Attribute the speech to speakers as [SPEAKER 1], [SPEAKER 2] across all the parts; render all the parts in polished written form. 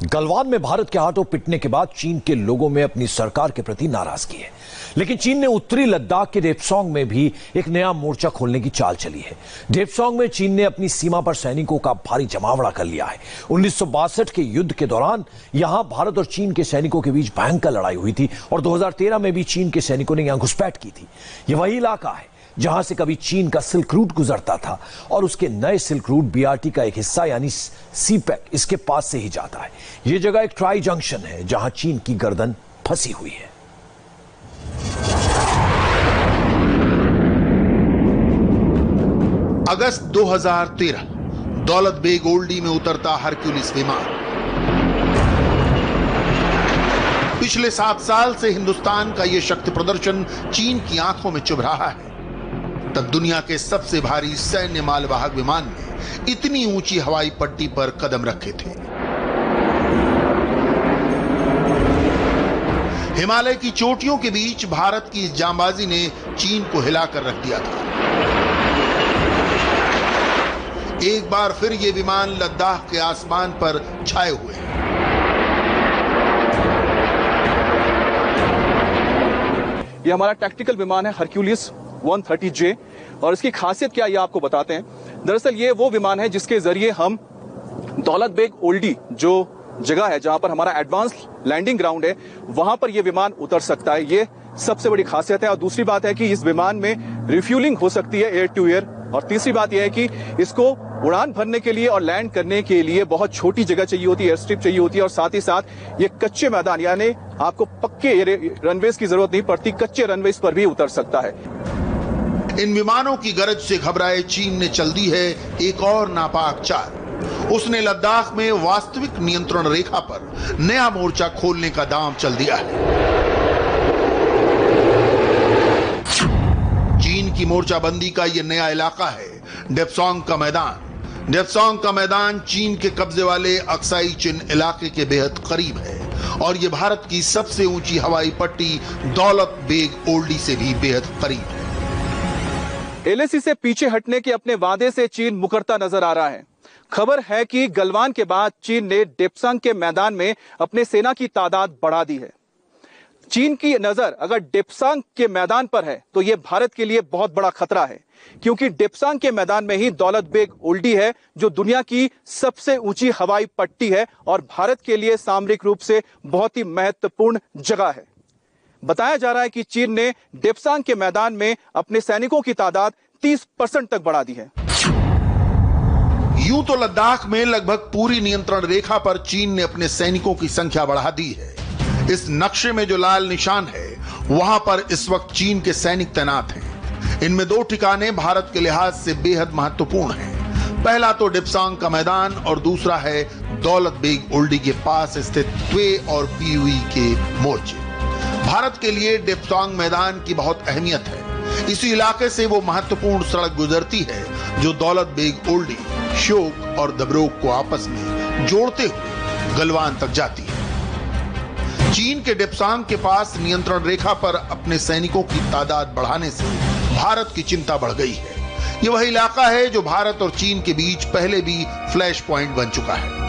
[SPEAKER 1] गलवान में भारत के हाथों पिटने के बाद चीन के लोगों में अपनी सरकार के प्रति नाराजगी है, लेकिन चीन ने उत्तरी लद्दाख के डेप्सांग में भी एक नया मोर्चा खोलने की चाल चली है। डेप्सांग में चीन ने अपनी सीमा पर सैनिकों का भारी जमावड़ा कर लिया है। 1962 के युद्ध के दौरान यहां भारत और चीन के सैनिकों के बीच भयंकर लड़ाई हुई थी और 2013 में भी चीन के सैनिकों ने यहां घुसपैठ की थी। यह वही इलाका है जहां से कभी चीन का सिल्क रूट गुजरता था और उसके नए सिल्क रूट बीआरटी का एक हिस्सा यानी सीपैक इसके पास से ही जाता है। यह जगह एक ट्राई जंक्शन है जहां चीन की गर्दन फंसी हुई है।
[SPEAKER 2] अगस्त 2013 दौलत बेग ओल्डी में उतरता हरक्यूलिस विमान। पिछले 7 साल से हिंदुस्तान का यह शक्ति प्रदर्शन चीन की आंखों में चुभ रहा है। तब दुनिया के सबसे भारी सैन्य मालवाहक विमान ने इतनी ऊंची हवाई पट्टी पर कदम रखे थे। हिमालय की चोटियों के बीच भारत की इस जांबाजी ने चीन को हिलाकर रख दिया था। एक बार फिर ये विमान लद्दाख के आसमान पर छाए हुए हैं।
[SPEAKER 3] ये हमारा टैक्टिकल विमान है हरक्यूलिस 130J और इसकी खासियत क्या है ये आपको बताते हैं। दरअसल ये वो विमान है जिसके जरिए हम दौलत बेग ओल्डी जो जगह है जहां पर हमारा एडवांस लैंडिंग ग्राउंड है वहां पर यह विमान उतर सकता है। ये सबसे बड़ी खासियत है। और दूसरी बात है कि इस विमान में रिफ्यूलिंग हो सकती है एयर टू एयर। और तीसरी बात यह है कि इसको उड़ान भरने के लिए और लैंड करने के लिए बहुत छोटी जगह चाहिए होती है, एयर स्ट्रिप चाहिए होती है। और साथ ही साथ ये कच्चे मैदान यानी आपको पक्के रनवेज की जरूरत नहीं पड़ती, कच्चे रनवेज पर भी उतर सकता है।
[SPEAKER 2] इन विमानों की गरज से घबराए चीन ने चल दी है एक और नापाक चाल। उसने लद्दाख में वास्तविक नियंत्रण रेखा पर नया मोर्चा खोलने का दांव चल दिया है। चीन की मोर्चाबंदी का यह नया इलाका है डेप्सांग का मैदान। डेप्सांग का मैदान चीन के कब्जे वाले अक्साई चिन इलाके के बेहद करीब है और यह भारत की सबसे ऊंची हवाई पट्टी दौलत बेग ओल्डी से भी बेहद करीब है।
[SPEAKER 3] एलएसी से पीछे हटने के अपने वादे से चीन मुकरता नजर आ रहा है। खबर है कि गलवान के बाद चीन ने डेप्सांग के मैदान में अपने सेना की तादाद बढ़ा दी है। चीन की नजर अगर डेप्सांग के मैदान पर है तो यह भारत के लिए बहुत बड़ा खतरा है, क्योंकि डेप्सांग के मैदान में ही दौलत बेग ओल्डी है जो दुनिया की सबसे ऊंची हवाई पट्टी है और भारत के लिए सामरिक रूप से बहुत ही महत्वपूर्ण जगह है। बताया जा रहा है कि चीन ने डेप्सांग के मैदान में अपने सैनिकों की तादाद 30% तक बढ़ा दी है।
[SPEAKER 2] यूं तो लद्दाख में लगभग पूरी नियंत्रण रेखा पर चीन ने अपने सैनिकों की संख्या बढ़ा दी है। इस नक्शे में जो लाल निशान है वहां पर इस वक्त चीन के सैनिक तैनात हैं। इनमें 2 ठिकाने भारत के लिहाज से बेहद महत्वपूर्ण हैं। पहला तो डेप्सांग का मैदान और दूसरा है दौलत बेग ओल्डी के पास स्थित त्वे और पीयूई के मोर्चे। भारत के लिए डेप्सांग मैदान की बहुत अहमियत है। इसी इलाके से वो महत्वपूर्ण सड़क गुजरती है जो दौलत बेग ओल्डी, श्योक और दबरोक को आपस में जोड़ते हुए गलवान तक जाती है। चीन के डेप्सांग के पास नियंत्रण रेखा पर अपने सैनिकों की तादाद बढ़ाने से भारत की चिंता बढ़ गई है। ये वही इलाका है जो भारत और चीन के बीच पहले भी फ्लैश पॉइंट बन चुका है।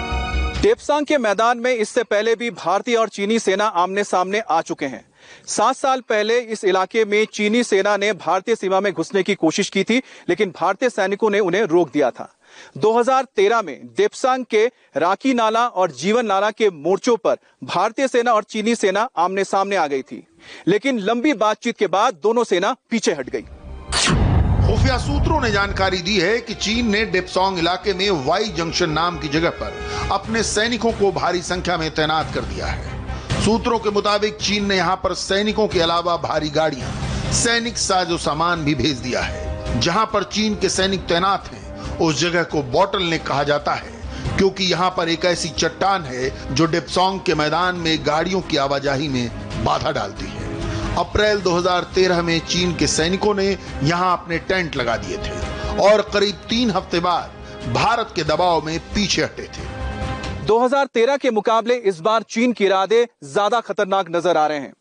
[SPEAKER 3] डेप्सांग के मैदान में इससे पहले भी भारतीय और चीनी सेना आमने सामने आ चुके हैं। 7 साल पहले इस इलाके में चीनी सेना ने भारतीय सीमा में घुसने की कोशिश की थी, लेकिन भारतीय सैनिकों ने उन्हें रोक दिया था। 2013 में डेप्सांग के राकी नाला और जीवन नाला के मोर्चों पर भारतीय सेना और चीनी सेना आमने सामने आ गई थी, लेकिन लंबी बातचीत के बाद दोनों सेना पीछे हट गई।
[SPEAKER 2] खुफिया सूत्रों ने जानकारी दी है कि चीन ने डेप्सांग इलाके में वाई जंक्शन नाम की जगह पर अपने सैनिकों को भारी संख्या में तैनात कर दिया है। सूत्रों के मुताबिक चीन ने यहां पर सैनिकों के अलावा भारी गाड़ियां, सैनिक साजो सामान भी भेज दिया है। जहां पर चीन के सैनिक तैनात हैं उस जगह को बॉटल नेक कहा जाता है, क्योंकि यहां पर एक ऐसी चट्टान है जो डेप्सांग के मैदान में गाड़ियों की आवाजाही में बाधा डालती है। अप्रैल 2013 में चीन के सैनिकों ने यहां अपने टेंट लगा दिए थे और करीब 3 हफ्ते बाद भारत के दबाव में पीछे हटे थे।
[SPEAKER 3] 2013 के मुकाबले इस बार चीन के इरादे ज्यादा खतरनाक नजर आ रहे हैं।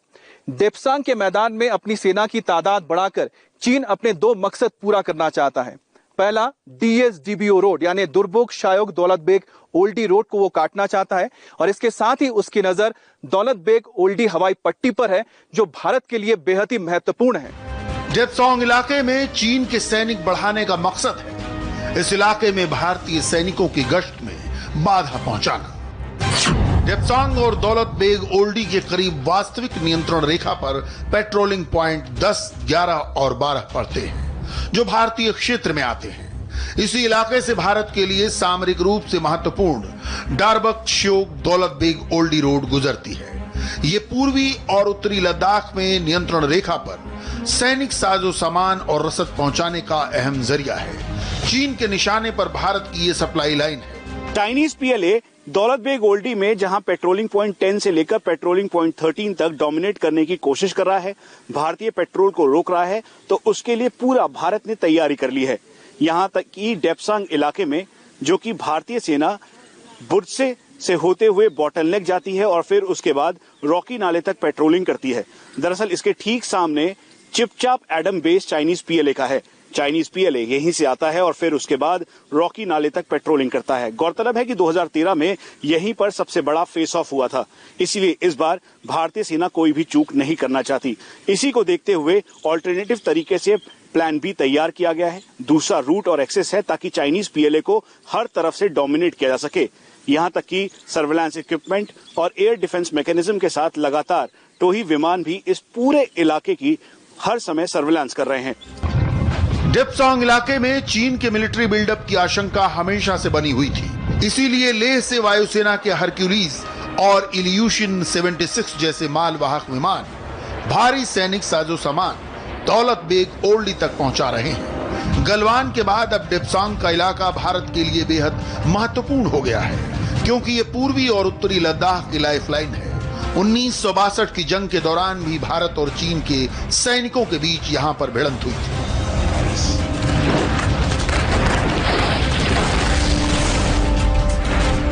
[SPEAKER 3] डेप्सांग के मैदान में अपनी सेना की तादाद बढ़ाकर चीन अपने 2 मकसद पूरा करना चाहता है। पहला DSDBO रोड यानी दुर्बुक शायोग दौलत बेग ओल्डी रोड को वो काटना चाहता है और इसके साथ ही उसकी नजर दौलत बेग ओल्डी हवाई पट्टी पर है, जो भारत के लिए बेहद ही महत्वपूर्ण है।
[SPEAKER 2] डेप्सांग इलाके में चीन के सैनिक बढ़ाने का मकसद है इस इलाके में भारतीय सैनिकों की गश्त में बाधा पहुंचाना। डेप्सांग और दौलत बेग ओल्डी के करीब वास्तविक नियंत्रण रेखा पर पेट्रोलिंग पॉइंट 10, 11 और 12 पड़ते हैं, जो भारतीय क्षेत्र में आते हैं। इसी इलाके से भारत के लिए सामरिक रूप से महत्वपूर्ण डारबक श्योक दौलत बेग ओल्डी रोड गुजरती है। ये पूर्वी और उत्तरी लद्दाख में नियंत्रण रेखा पर सैनिक साजो सामान और रसद पहुंचाने का अहम जरिया है। चीन के निशाने पर भारत की ये सप्लाई लाइन है।
[SPEAKER 4] चाइनीज PLA दौलत बेग ओल्डी में जहां पेट्रोलिंग पॉइंट 10 से लेकर पेट्रोलिंग पॉइंट 13 तक डोमिनेट करने की कोशिश कर रहा है, भारतीय पेट्रोल को रोक रहा है, तो उसके लिए पूरा भारत ने तैयारी कर ली है। यहां तक कि डेप्सांग इलाके में जो कि भारतीय सेना बुर्से से होते हुए बॉटलनेक जाती है और फिर उसके बाद रॉकी नाले तक पेट्रोलिंग करती है। दरअसल इसके ठीक सामने चिपचाप एडम बेस चाइनीज PLA का है। चाइनीज PLA यहीं से आता है और फिर उसके बाद रॉकी नाले तक पेट्रोलिंग करता है। गौरतलब है कि 2013 में यहीं पर सबसे बड़ा फेस ऑफ हुआ था, इसलिए इस बार भारतीय सेना कोई भी चूक नहीं करना चाहती। इसी को देखते हुए ऑल्टरनेटिव तरीके से प्लान भी तैयार किया गया है। दूसरा रूट और एक्सेस है ताकि चाइनीज PLA को हर तरफ से डोमिनेट किया जा सके। यहां तक कि सर्वेलांस इक्विपमेंट और एयर डिफेंस मैकेनिज्म के साथ लगातार टोही विमान भी इस पूरे इलाके की हर समय सर्वेलांस कर रहे हैं।
[SPEAKER 2] डेप्सांग इलाके में चीन के मिलिट्री बिल्डअप की आशंका हमेशा से बनी हुई थी। इसीलिए लेह से वायुसेना के हरक्यूलिस और इल्यूशन 76 जैसे मालवाहक विमान भारी सैनिक साजो सामान दौलत बेग ओल्डी तक पहुंचा रहे हैं। गलवान के बाद अब डेप्सांग का इलाका भारत के लिए बेहद महत्वपूर्ण हो गया है, क्योंकि ये पूर्वी और उत्तरी लद्दाख की लाइफलाइन है। 1962 की जंग के दौरान भी भारत और चीन के सैनिकों के बीच यहां पर भिड़ंत हुई थी।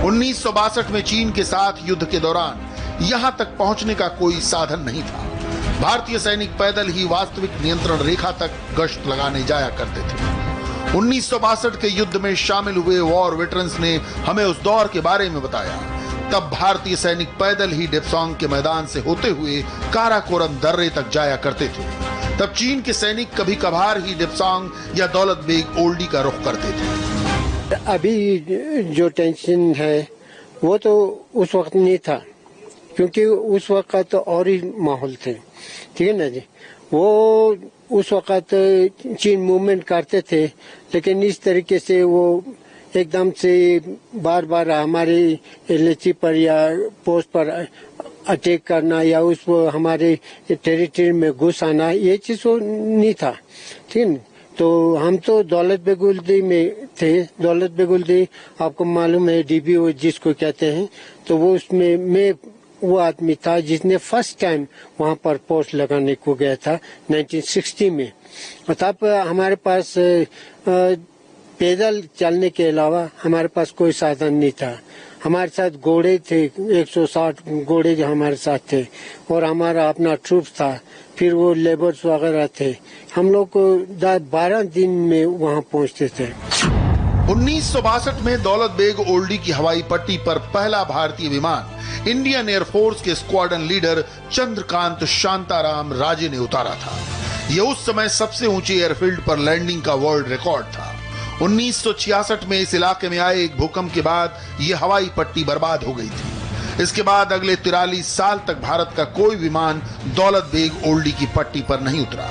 [SPEAKER 2] 1962 में चीन के साथ युद्ध के दौरान यहां तक पहुंचने का कोई साधन नहीं था। भारतीय सैनिक पैदल ही वास्तविक नियंत्रण रेखा तक गश्त लगाने जाया करते थे। 1962 के युद्ध में शामिल हुए वॉर वेटरन्स ने हमें उस दौर के बारे में बताया। तब भारतीय सैनिक पैदल ही डेप्सांग के मैदान से होते हुए काराकोरम दर्रे तक जाया करते थे। तब चीन के सैनिक कभी कभार ही डेप्सांग या दौलत बेग ओल्डी का रुख करते थे।
[SPEAKER 5] अभी जो टेंशन है वो तो उस वक्त नहीं था, क्योंकि उस वक्त तो और ही माहौल थे, ठीक है ना जी। वो उस वक्त चीन मूवमेंट करते थे, लेकिन इस तरीके से वो एकदम से बार बार हमारे LAC पर या पोस्ट पर अटैक करना या उस हमारे टेरिटरी में घुस आना, ये चीज नहीं था, ठीक है। तो हम तो दौलत बेग ओल्डी में थे। दौलत बेग ओल्डी आपको मालूम है DBO जिसको कहते हैं, तो वो उसमें मैं वो आदमी था जिसने फर्स्ट टाइम वहां पर पोस्ट लगाने को गया था 1960 में। और तब हमारे पास पैदल चलने के अलावा हमारे पास कोई साधन नहीं था। हमारे साथ घोड़े थे, 160 घोड़े जो हमारे साथ थे, और हमारा अपना ट्रूप्स था, फिर वो लेबर्स वगैरह थे। हम लोग को 12 दिन में वहाँ पहुँचते थे।
[SPEAKER 2] 1962 में दौलत बेग ओल्डी की हवाई पट्टी पर पहला भारतीय विमान इंडियन एयरफोर्स के स्क्वाड्रन लीडर चंद्रकांत शांताराम राजे ने उतारा था। यह उस समय सबसे ऊंचे एयरफील्ड पर लैंडिंग का वर्ल्ड रिकॉर्ड था। 1966 में इस इलाके में आए एक भूकंप के बाद यह हवाई पट्टी बर्बाद हो गई थी। इसके बाद अगले 43 साल तक भारत का कोई विमान दौलत बेग ओल्डी की पट्टी पर नहीं उतरा।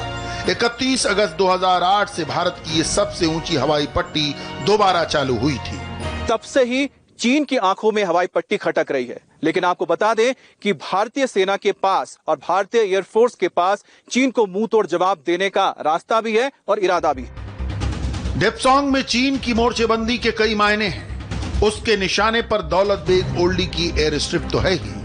[SPEAKER 2] 31 अगस्त 2008 से भारत की ये सबसे ऊंची हवाई पट्टी दोबारा चालू हुई थी।
[SPEAKER 3] तब से ही चीन की आंखों में हवाई पट्टी खटक रही है। लेकिन आपको बता दें कि भारतीय सेना के पास और भारतीय एयरफोर्स के पास चीन को मुंह तोड़ जवाब देने का रास्ता भी है और इरादा भी है।
[SPEAKER 2] डेप्सांग में चीन की मोर्चेबंदी के कई मायने हैं। उसके निशाने पर दौलत बेग ओल्डी की एयर स्ट्रिप तो है ही।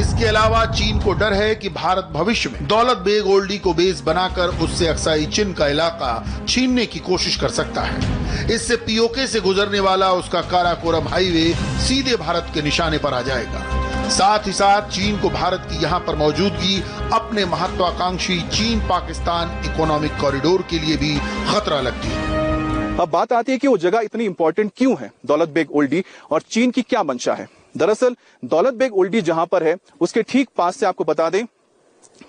[SPEAKER 2] इसके अलावा चीन को डर है कि भारत भविष्य में दौलत बेग ओल्डी को बेस बनाकर उससे अक्साई चिन का इलाका छीनने की कोशिश कर सकता है। इससे POK से गुजरने वाला उसका काराकोरम हाईवे सीधे भारत के निशाने पर आ जाएगा। साथ ही साथ चीन को भारत की यहाँ पर मौजूदगी अपने महत्वाकांक्षी चीन पाकिस्तान इकोनॉमिक कॉरिडोर के लिए भी खतरा लगती है।
[SPEAKER 3] अब बात आती है कि वो जगह इतनी इंपॉर्टेंट क्यों है, दौलत बेग ओल्डी, और चीन की क्या मंशा है। दरअसल दौलत बेग ओल्डी जहां पर है उसके ठीक पास से आपको बता दें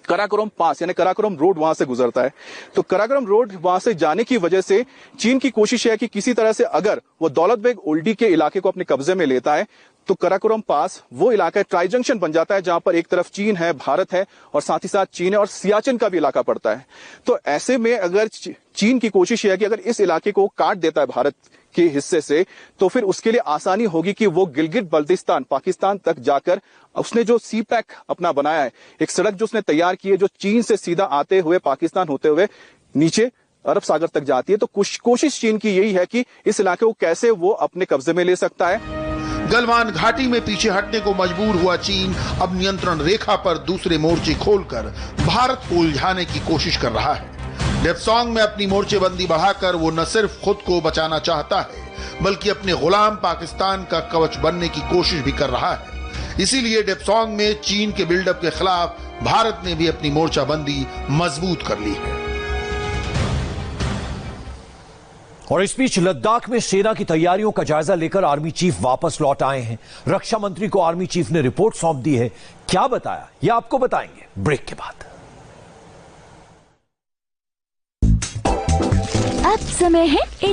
[SPEAKER 3] कराकोरम पास यानी कराकोरम रोड वहां से गुजरता है। तो कराकोरम रोड वहां से जाने की वजह से चीन की कोशिश है कि किसी तरह से अगर वो दौलत बेग ओल्डी के इलाके को अपने कब्जे में लेता है तो कराकोरम पास वो इलाका ट्राई जंक्शन बन जाता है, जहां पर एक तरफ चीन है, भारत है और साथ ही साथ चीन है और सियाचिन का भी इलाका पड़ता है। तो ऐसे में अगर चीन की कोशिश है कि अगर इस इलाके को काट देता है भारत के हिस्से से तो फिर उसके लिए आसानी होगी कि वो गिलगिट बल्तिस्तान पाकिस्तान तक जाकर उसने जो सी पैक अपना बनाया है, एक सड़क जो उसने तैयार की है जो चीन से सीधा आते हुए पाकिस्तान होते हुए नीचे अरब सागर तक जाती है, तो कोशिश चीन की यही है कि इस इलाके को कैसे वो अपने कब्जे में ले सकता है।
[SPEAKER 2] गलवान घाटी में पीछे हटने को मजबूर हुआ चीन अब नियंत्रण रेखा पर दूसरे मोर्चे खोलकर भारत को उलझाने की कोशिश कर रहा है। डेप्सोंग में अपनी मोर्चेबंदी बढ़ाकर वो न सिर्फ खुद को बचाना चाहता है बल्कि अपने गुलाम पाकिस्तान का कवच बनने की कोशिश भी कर रहा है। इसीलिए डेप्सोंग में चीन के बिल्डअप के खिलाफ भारत ने भी अपनी मोर्चाबंदी मजबूत कर ली है।
[SPEAKER 1] और इस बीच लद्दाख में सेना की तैयारियों का जायजा लेकर आर्मी चीफ वापस लौट आए हैं। रक्षा मंत्री को आर्मी चीफ ने रिपोर्ट सौंप दी है। क्या बताया यह आपको बताएंगे ब्रेक के बाद।
[SPEAKER 6] अब समय है